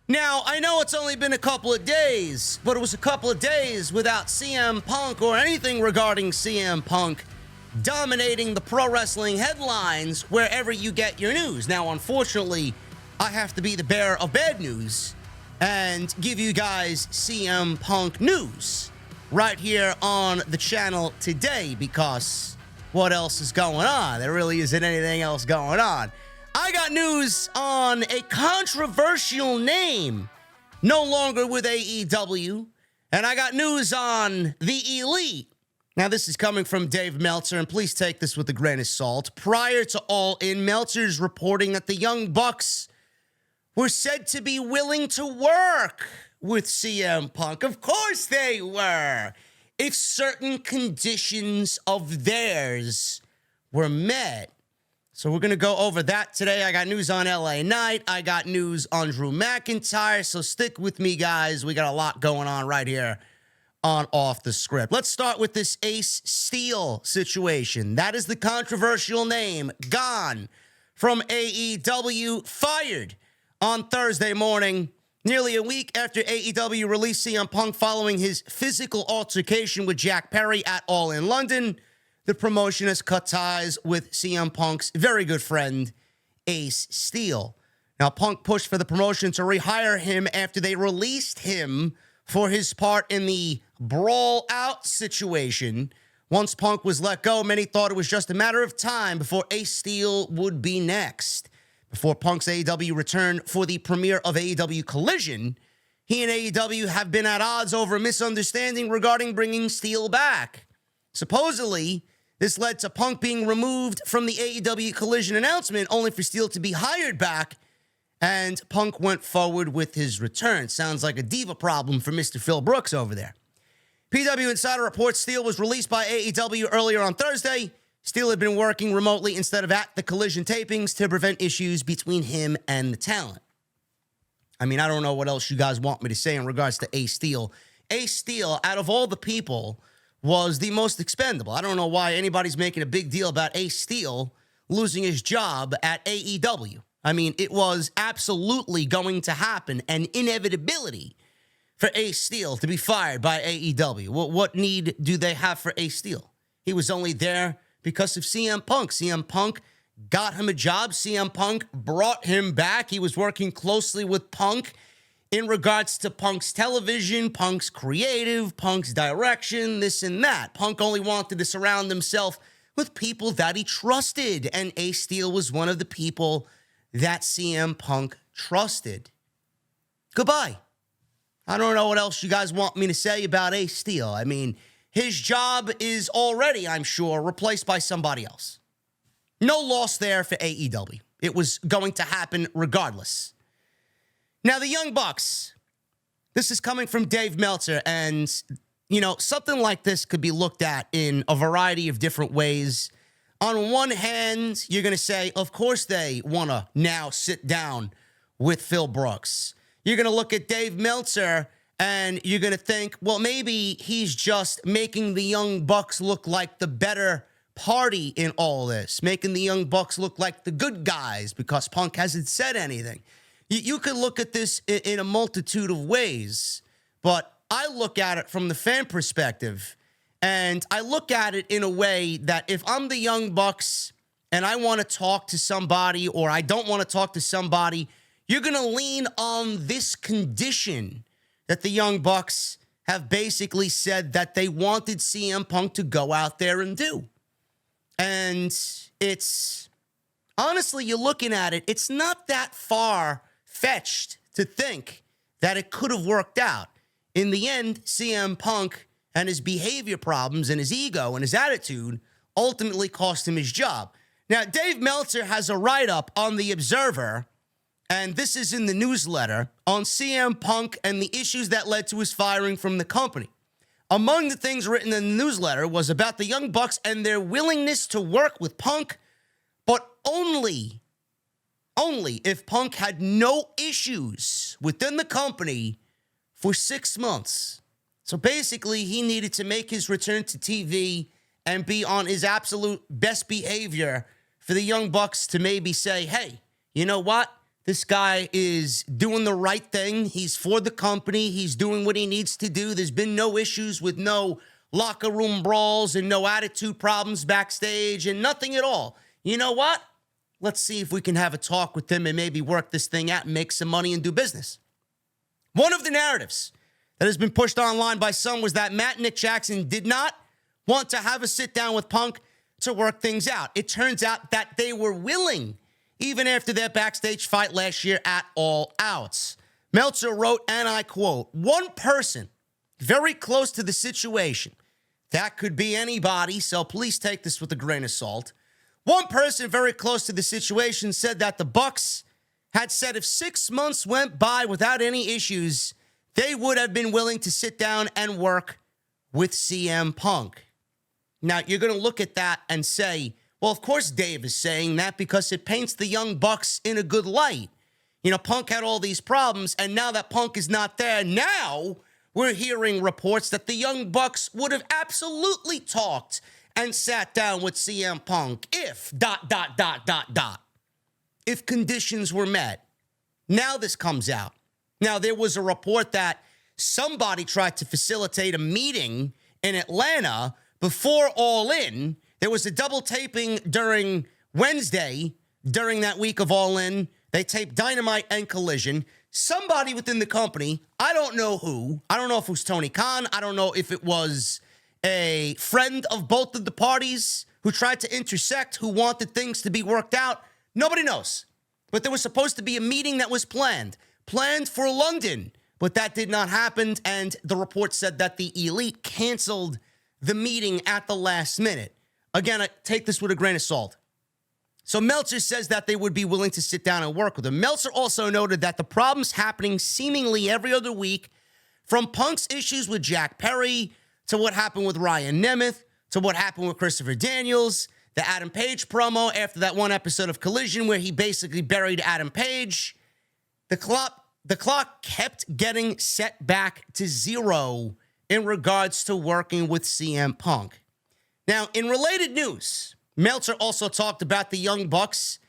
Now, I know it's only been a couple of days, but it was a couple of days without CM Punk or anything regarding CM Punk dominating the pro wrestling headlines wherever you get your news. Now, unfortunately, I have to be the bearer of bad news and give you guys CM Punk news right here on the channel today, because what else is going on? There really isn't anything else going on. I got news on a controversial name no longer with AEW, and I got news on the Elite. Now, this is coming from Dave Meltzer, and please take this with a grain of salt. Prior to All In, Meltzer's reporting that the Young Bucks were said to be willing to work with CM Punk. Of course they were, if certain conditions of theirs were met. So we're going to go over that today. I got news on LA Knight. I got news on Drew McIntyre. So stick with me, guys. We got a lot going on right here on Off the Script. Let's start with this Ace Steel situation. That is the controversial name. Gone from AEW. Fired on Thursday morning, nearly a week after AEW released CM Punk following his physical altercation with Jack Perry at All In London. The promotion has cut ties with CM Punk's very good friend, Ace Steel. Now, Punk pushed for the promotion to rehire him after they released him for his part in the Brawl Out situation. Once Punk was let go, many thought it was just a matter of time before Ace Steel would be next. Before Punk's AEW return for the premiere of AEW Collision, he and AEW have been at odds over a misunderstanding regarding bringing Steel back. Supposedly, this led to Punk being removed from the AEW Collision announcement, only for Steel to be hired back, and Punk went forward with his return. Sounds like a diva problem for Mr. Phil Brooks over there. PW Insider reports Steel was released by AEW earlier on Thursday. Steel had been working remotely instead of at the Collision tapings to prevent issues between him and the talent. I mean, I don't know what else you guys want me to say in regards to Ace Steel. Ace Steel, out of all the people, was the most expendable. I don't know why anybody's making a big deal about Ace Steel losing his job at AEW. I mean, it was absolutely going to happen, an inevitability for Ace Steel to be fired by AEW. What need do they have for Ace Steel? He was only there because of CM Punk. CM Punk got him a job. CM Punk brought him back. He was working closely with Punk in regards to Punk's television, Punk's creative, Punk's direction, this and that. Punk only wanted to surround himself with people that he trusted, and Ace Steel was one of the people that CM Punk trusted. Goodbye. I don't know what else you guys want me to say about Ace Steel. I mean, his job is already, I'm sure, replaced by somebody else. No loss there for AEW. It was going to happen regardless. Now, the Young Bucks, this is coming from Dave Meltzer, and, you know, something like this could be looked at in a variety of different ways. On one hand, you're going to say, of course they want to now sit down with Phil Brooks. You're going to look at Dave Meltzer, and you're going to think, well, maybe he's just making the Young Bucks look like the better party in all this, making the Young Bucks look like the good guys because Punk hasn't said anything. You could look at this in a multitude of ways, but I look at it from the fan perspective, and I look at it in a way that if I'm the Young Bucks and I want to talk to somebody or I don't want to talk to somebody, you're going to lean on this condition that the Young Bucks have basically said that they wanted CM Punk to go out there and do. And it's, honestly, you're looking at it, it's not that far-fetched to think that it could have worked out. In the end, CM Punk and his behavior problems and his ego and his attitude ultimately cost him his job. Now, Dave Meltzer has a write-up on The Observer, and this is in the newsletter, on CM Punk and the issues that led to his firing from the company. Among the things written in the newsletter was about the Young Bucks and their willingness to work with Punk, but only if Punk had no issues within the company for 6 months. So basically, he needed to make his return to TV and be on his absolute best behavior for the Young Bucks to maybe say, hey, you know what? This guy is doing the right thing. He's for the company. He's doing what he needs to do. There's been no issues with no locker room brawls and no attitude problems backstage and nothing at all. You know what? Let's see if we can have a talk with him and maybe work this thing out and make some money and do business. One of the narratives that has been pushed online by some was that Matt and Nick Jackson did not want to have a sit down with Punk to work things out. It turns out that they were willing, even after their backstage fight last year at All Outs. Meltzer wrote, and I quote, "One person very close to the situation, that could be anybody, so please take this with a grain of salt. One person very close to the situation said that the Bucks had said if 6 months went by without any issues, they would have been willing to sit down and work with CM Punk." Now, you're going to look at that and say, well, of course Dave is saying that because it paints the Young Bucks in a good light. You know, Punk had all these problems, and now that Punk is not there, now we're hearing reports that the Young Bucks would have absolutely talked and sat down with CM Punk if ... if conditions were met. Now this comes out. Now, there was a report that somebody tried to facilitate a meeting in Atlanta before All In. There was a double taping during Wednesday, during that week of All In. They taped Dynamite and Collision. Somebody within the company, I don't know who. I don't know if it was Tony Khan. I don't know if it was a friend of both of the parties who tried to intersect, who wanted things to be worked out. Nobody knows. But there was supposed to be a meeting that was planned for London, but that did not happen, and the report said that the Elite canceled the meeting at the last minute. Again, I take this with a grain of salt. So Meltzer says that they would be willing to sit down and work with him. Meltzer also noted that the problems happening seemingly every other week, from Punk's issues with Jack Perry, to what happened with Ryan Nemeth, to what happened with Christopher Daniels, the Adam Page promo after that one episode of Collision where he basically buried Adam Page. The clock kept getting set back to zero in regards to working with CM Punk. Now, in related news, Meltzer also talked about the Young Bucks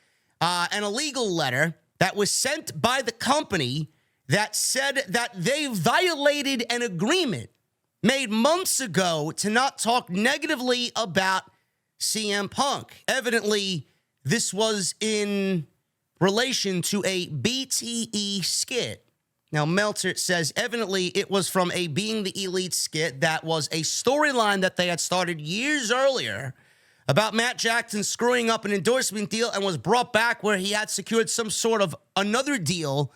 and a legal letter that was sent by the company that said that they violated an agreement made months ago to not talk negatively about CM Punk. Evidently, this was in relation to a BTE skit. Now, Meltzer says evidently it was from a Being the Elite skit that was a storyline that they had started years earlier about Matt Jackson screwing up an endorsement deal and was brought back where he had secured some sort of another deal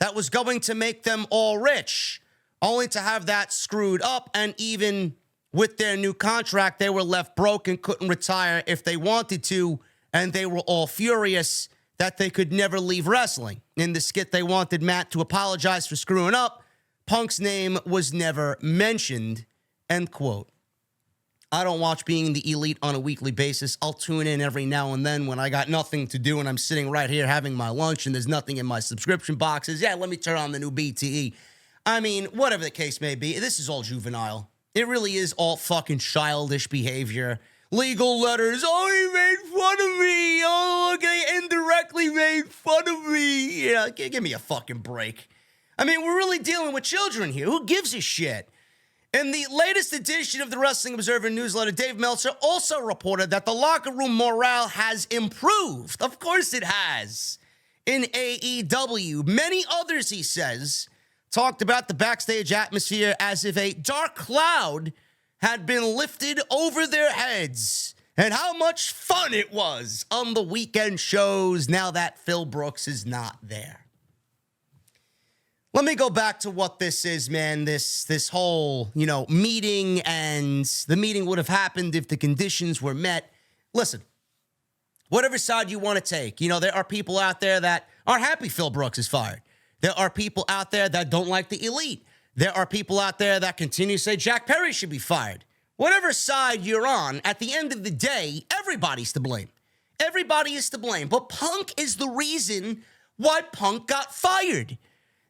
that was going to make them all rich, only to have that screwed up. And even with their new contract, they were left broke and couldn't retire if they wanted to, and they were all furious that they could never leave wrestling. In the skit, they wanted Matt to apologize for screwing up. Punk's name was never mentioned, end quote. I don't watch Being the Elite on a weekly basis. I'll tune in every now and then when I got nothing to do and I'm sitting right here having my lunch and there's nothing in my subscription boxes. Yeah, let me turn on the new BTE. I mean, whatever the case may be, this is all juvenile. It really is all fucking childish behavior. Legal letters. Oh, he made fun of me. Oh, look, they indirectly made fun of me. Yeah, give me a fucking break. I mean, we're really dealing with children here. Who gives a shit? In the latest edition of the Wrestling Observer newsletter, Dave Meltzer also reported that the locker room morale has improved. Of course it has. In AEW, many others, he says, talked about the backstage atmosphere as if a dark cloud had been lifted over their heads, and how much fun it was on the weekend shows now that Phil Brooks is not there. Let me go back to what this is, man. This whole, meeting, and the meeting would have happened if the conditions were met. Listen, whatever side you want to take, there are people out there that are happy Phil Brooks is fired. There are people out there that don't like the Elite. There are people out there that continue to say Jack Perry should be fired. Whatever side you're on, at the end of the day, everybody's to blame. Everybody is to blame. But Punk is the reason why Punk got fired.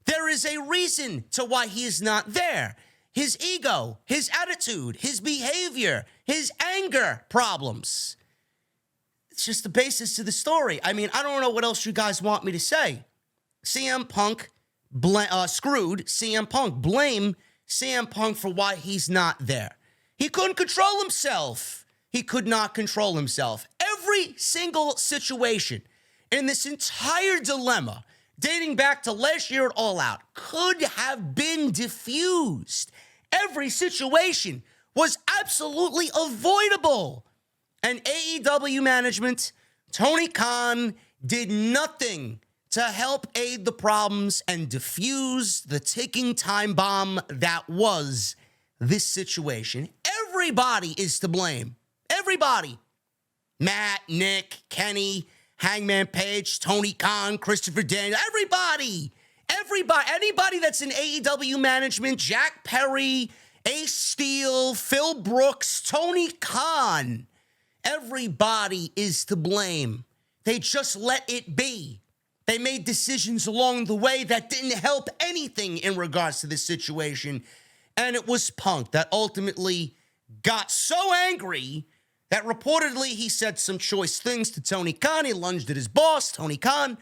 There is a reason to why he is not there. His ego, his attitude, his behavior, his anger problems. It's just the basis to the story. I mean, I don't know what else you guys want me to say. CM Punk screwed CM Punk. Blame CM Punk for why he's not there. He couldn't control himself. He could not control himself. Every single situation in this entire dilemma, dating back to last year at All Out, could have been diffused. Every situation was absolutely avoidable. And AEW management, Tony Khan, did nothing to help aid the problems and diffuse the ticking time bomb that was this situation. Everybody is to blame. Everybody. Matt, Nick, Kenny, Hangman Page, Tony Khan, Christopher Daniels, everybody. Anybody that's in AEW management, Jack Perry, Ace Steel, Phil Brooks, Tony Khan. Everybody is to blame. They just let it be. They made decisions along the way that didn't help anything in regards to this situation. And it was Punk that ultimately got so angry that reportedly he said some choice things to Tony Khan. He lunged at his boss, Tony Khan,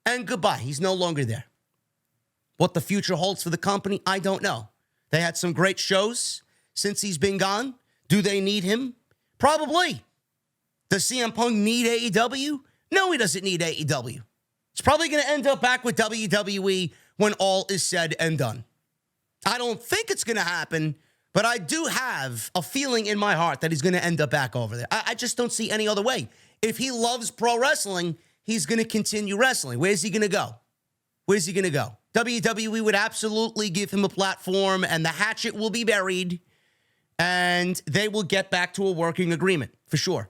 and goodbye. He's no longer there. What the future holds for the company, I don't know. They had some great shows since he's been gone. Do they need him? Probably. Does CM Punk need AEW? No, he doesn't need AEW. It's probably going to end up back with WWE when all is said and done. I don't think it's going to happen, but I do have a feeling in my heart that he's going to end up back over there. I just don't see any other way. If he loves pro wrestling, he's going to continue wrestling. Where's he going to go? Where's he going to go? WWE would absolutely give him a platform, and the hatchet will be buried, and they will get back to a working agreement, for sure.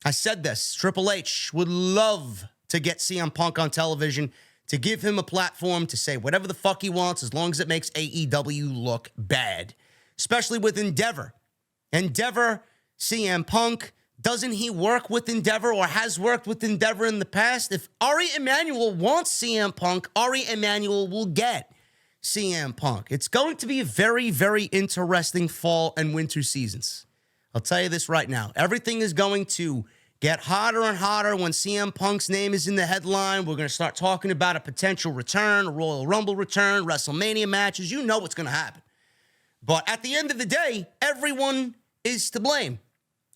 I said this. Triple H would love to get CM Punk on television, to give him a platform to say whatever the fuck he wants as long as it makes AEW look bad, especially with Endeavor. Endeavor, CM Punk, doesn't he work with Endeavor or has worked with Endeavor in the past? If Ari Emanuel wants CM Punk, Ari Emanuel will get CM Punk. It's going to be a very, very interesting fall and winter seasons. I'll tell you this right now. Everything is going to get hotter and hotter when CM Punk's name is in the headline. We're going to start talking about a potential return, a Royal Rumble return, WrestleMania matches. You know what's going to happen. But at the end of the day, everyone is to blame.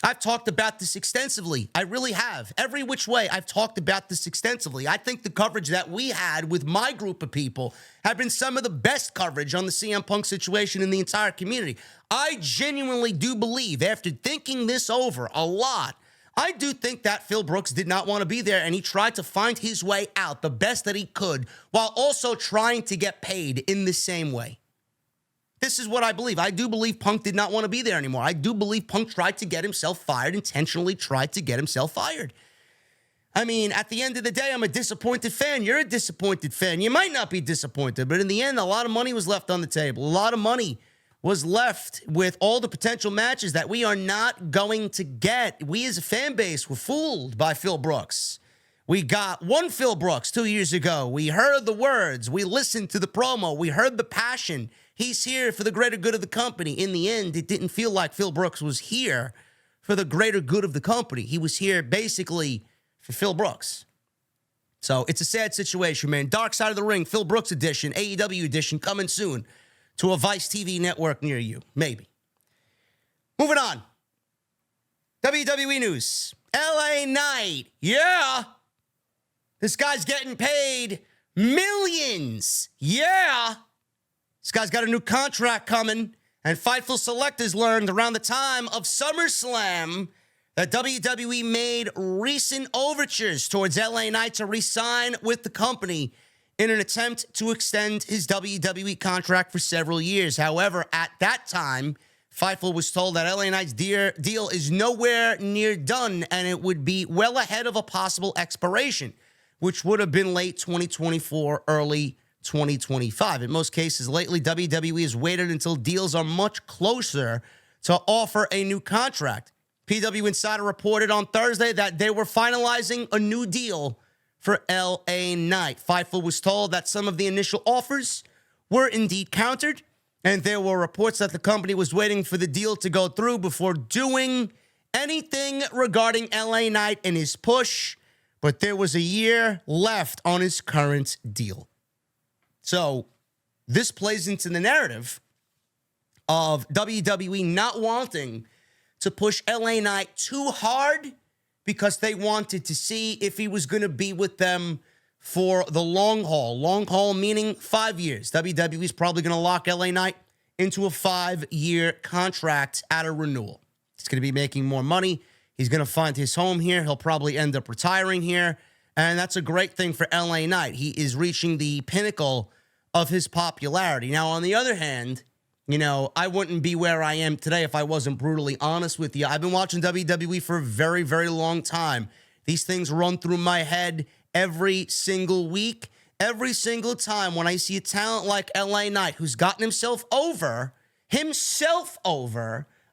I've talked about this extensively. I really have. Every which way, I've talked about this extensively. I think the coverage that we had with my group of people have been some of the best coverage on the CM Punk situation in the entire community. I genuinely do believe, after thinking this over a lot, I do think that Phil Brooks did not want to be there, and he tried to find his way out the best that he could while also trying to get paid in the same way. This is what I believe. I do believe Punk did not want to be there anymore. I do believe Punk tried to get himself fired, intentionally tried to get himself fired. I mean, at the end of the day, I'm a disappointed fan. You're a disappointed fan. You might not be disappointed, but in the end, a lot of money was left on the table. A lot of money was left with all the potential matches that we are not going to get. We as a fan base were fooled by Phil Brooks. We got one Phil Brooks 2 years ago. We heard the words. We listened to the promo. We heard the passion. He's here for the greater good of the company. In the end, it didn't feel like Phil Brooks was here for the greater good of the company. He was here basically for Phil Brooks. So it's a sad situation, man. Dark Side of the Ring, Phil Brooks edition, AEW edition, coming soon to a Vice TV network near you. Maybe. Moving on. WWE news. LA Knight. Yeah. This guy's getting paid millions. Yeah. This guy's got a new contract coming. And Fightful Selectors learned around the time of SummerSlam that WWE made recent overtures towards LA Knight to re-sign with the company in an attempt to extend his WWE contract for several years. However, at that time, Fightful was told that LA Knight's deal is nowhere near done, and it would be well ahead of a possible expiration, which would have been late 2024, early 2025. In most cases lately, WWE has waited until deals are much closer to offer a new contract. PW Insider reported on Thursday that they were finalizing a new deal for LA Knight. Fightful was told that some of the initial offers were indeed countered, and there were reports that the company was waiting for the deal to go through before doing anything regarding LA Knight and his push, but there was a year left on his current deal. So this plays into the narrative of WWE not wanting to push LA Knight too hard because they wanted to see if he was going to be with them for the long haul. Long haul meaning 5 years. WWE is probably going to lock LA Knight into a 5-year contract at a renewal. He's going to be making more money. He's going to find his home here. He'll probably end up retiring here. And that's a great thing for LA Knight. He is reaching the pinnacle of his popularity. Now, on the other hand, you know, I wouldn't be where I am today if I wasn't brutally honest with you. I've been watching WWE for a very, very long time. These things run through my head every single week. Every single time when I see a talent like LA Knight who's gotten himself over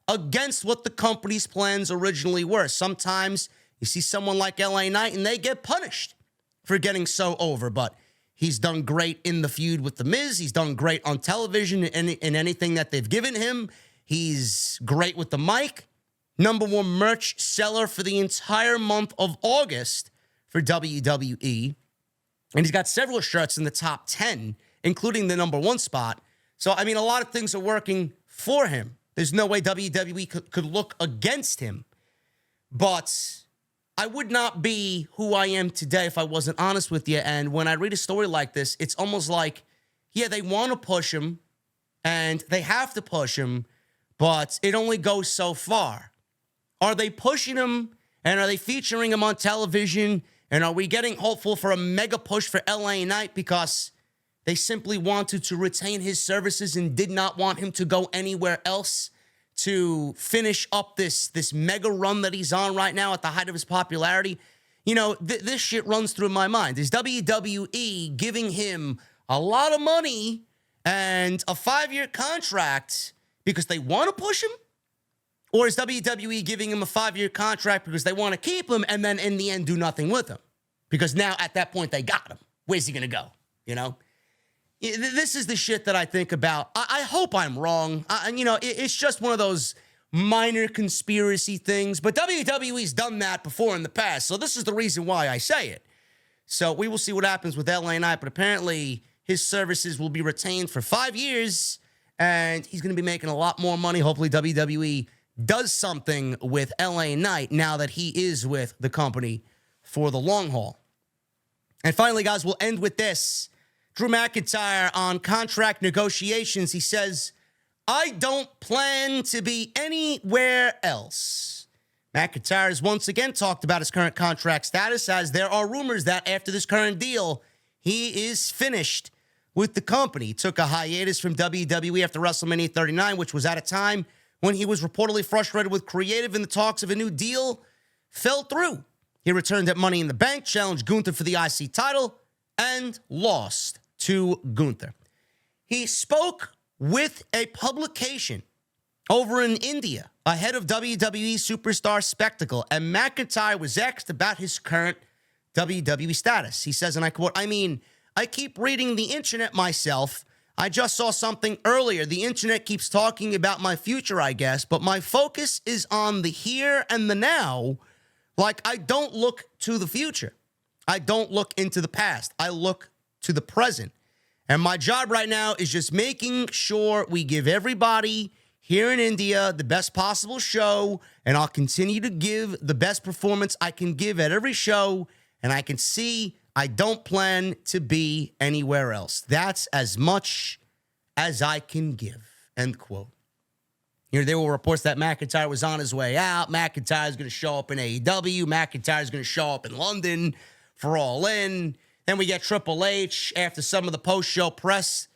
against what the company's plans originally were. Sometimes you see someone like LA Knight and they get punished for getting so over, but he's done great in the feud with The Miz. He's done great on television in anything that they've given him. He's great with the mic. #1 merch seller for the entire month of August for WWE. And he's got several shirts in the top 10, including the #1 spot. So, I mean, a lot of things are working for him. There's no way WWE could look against him. But I would not be who I am today if I wasn't honest with you. And when I read a story like this, it's almost like, yeah, they want to push him and they have to push him, but it only goes so far. Are they pushing him and are they featuring him on television? And are we getting hopeful for a mega push for LA Knight because they simply wanted to retain his services and did not want him to go anywhere else to finish up this mega run that he's on right now at the height of his popularity? You know, this shit runs through my mind. Is WWE giving him a lot of money and a 5-year contract because they want to push him? Or is WWE giving him a 5-year contract because they want to keep him and then in the end do nothing with him? Because now at that point they got him. Where's he going to go? You know? This is the shit that I think about. I hope I'm wrong. You know, it's just one of those minor conspiracy things. But WWE's done that before in the past. So this is the reason why I say it. So we will see what happens with LA Knight. But apparently his services will be retained for 5 years. And he's going to be making a lot more money. Hopefully WWE does something with LA Knight now that he is with the company for the long haul. And finally, guys, we'll end with this. Drew McIntyre on contract negotiations. He says, I don't plan to be anywhere else. McIntyre has once again talked about his current contract status, as there are rumors that after this current deal, he is finished with the company. He took a hiatus from WWE after WrestleMania 39, which was at a time when he was reportedly frustrated with creative and the talks of a new deal fell through. He returned at Money in the Bank, challenged Gunther for the IC title, and lost to Gunther. He spoke with a publication over in India ahead of WWE Superstar Spectacle, and McIntyre was asked about his current WWE status. He says, and I quote, I keep reading the internet myself. I just saw something earlier. The internet keeps talking about my future, I guess, but my focus is on the here and the now. Like, I don't look to the future. I don't look into the past. I look to the present. And my job right now is just making sure we give everybody here in India the best possible show, and I'll continue to give the best performance I can give at every show, and I can see I don't plan to be anywhere else. That's as much as I can give, end quote. Here, there were reports that McIntyre was on his way out. McIntyre's going to show up in AEW. McIntyre's going to show up in London for All In. Then we get Triple H after some of the post-show press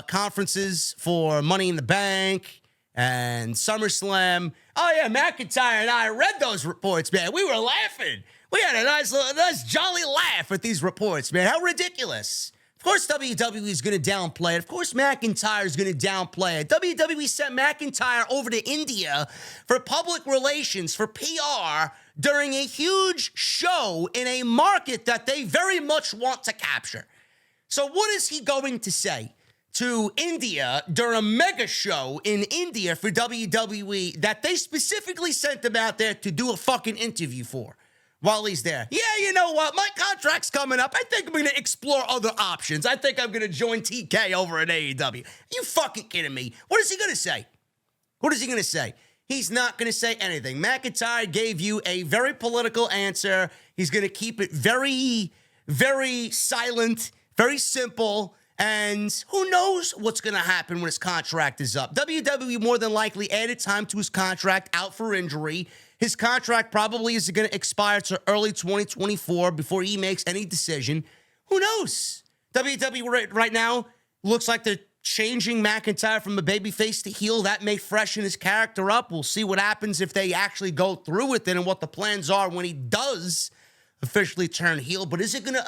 conferences for Money in the Bank and SummerSlam. Oh, yeah, McIntyre and I read those reports, man. We were laughing. We had a nice jolly laugh at these reports, man. How ridiculous. Of course WWE is going to downplay it. Of course McIntyre is going to downplay it. WWE sent McIntyre over to India for public relations, for PR, during a huge show in a market that they very much want to capture. So what is he going to say to India during a mega show in India for WWE that they specifically sent him out there to do a fucking interview for? while he's there. Yeah, you know what? My contract's coming up. I think I'm going to explore other options. I think I'm going to join TK over at AEW. Are you fucking kidding me? What is he going to say? What is he going to say? He's not going to say anything. McIntyre gave you a very political answer. He's going to keep it very, very silent, very simple. And who knows what's going to happen when his contract is up. WWE more than likely added time to his contract out for injury. His contract probably is going to expire to early 2024 before he makes any decision. Who knows? WWE right now looks like they're changing McIntyre from a babyface to heel. That may freshen his character up. We'll see what happens if they actually go through with it and what the plans are when he does officially turn heel. But is it going to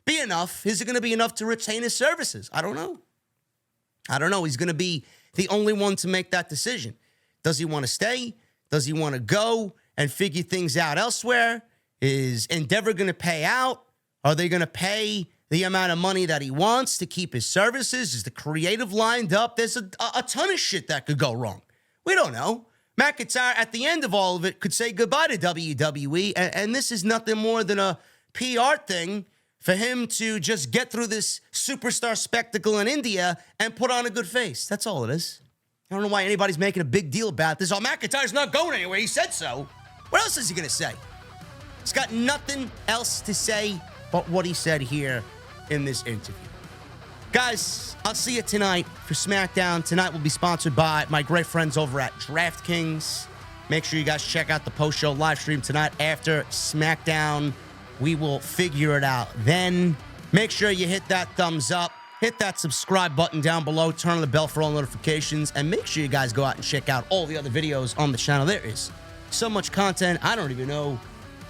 be enough? Is it going to be enough to retain his services? I don't know. He's going to be the only one to make that decision. Does he want to stay? Does he want to go and figure things out elsewhere? Is Endeavor going to pay out? Are they going to pay the amount of money that he wants to keep his services? Is the creative lined up? There's a ton of shit that could go wrong. We don't know. McIntyre, at the end of all of it, could say goodbye to WWE, and this is nothing more than a PR thing for him to just get through this superstar spectacle in India and put on a good face. That's all it is. I don't know why anybody's making a big deal about this. Oh, McIntyre's not going anywhere. He said so. What else is he going to say? He's got nothing else to say but what he said here in this interview. Guys, I'll see you tonight for SmackDown. Tonight will be sponsored by my great friends over at DraftKings. Make sure you guys check out the post-show live stream tonight after SmackDown. We will figure it out then. Make sure you hit that thumbs up. Hit that subscribe button down below. Turn on the bell for all notifications. And make sure you guys go out and check out all the other videos on the channel. There is so much content. I don't even know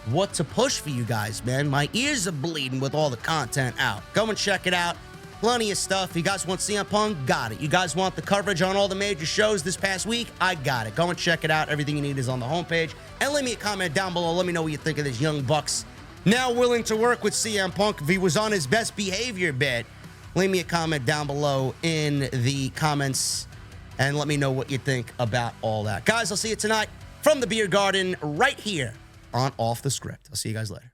what to push for you guys, man. My ears are bleeding with all the content out. Go and check it out. Plenty of stuff. You guys want CM Punk? Got it. You guys want the coverage on all the major shows this past week? I got it. Go and check it out. Everything you need is on the homepage. And leave me a comment down below. Let me know what you think of this Young Bucks now willing to work with CM Punk if he was on his best behavior bit. Leave me a comment down below in the comments and let me know what you think about all that. Guys, I'll see you tonight from the Beer Garden right here on Off the Script. I'll see you guys later.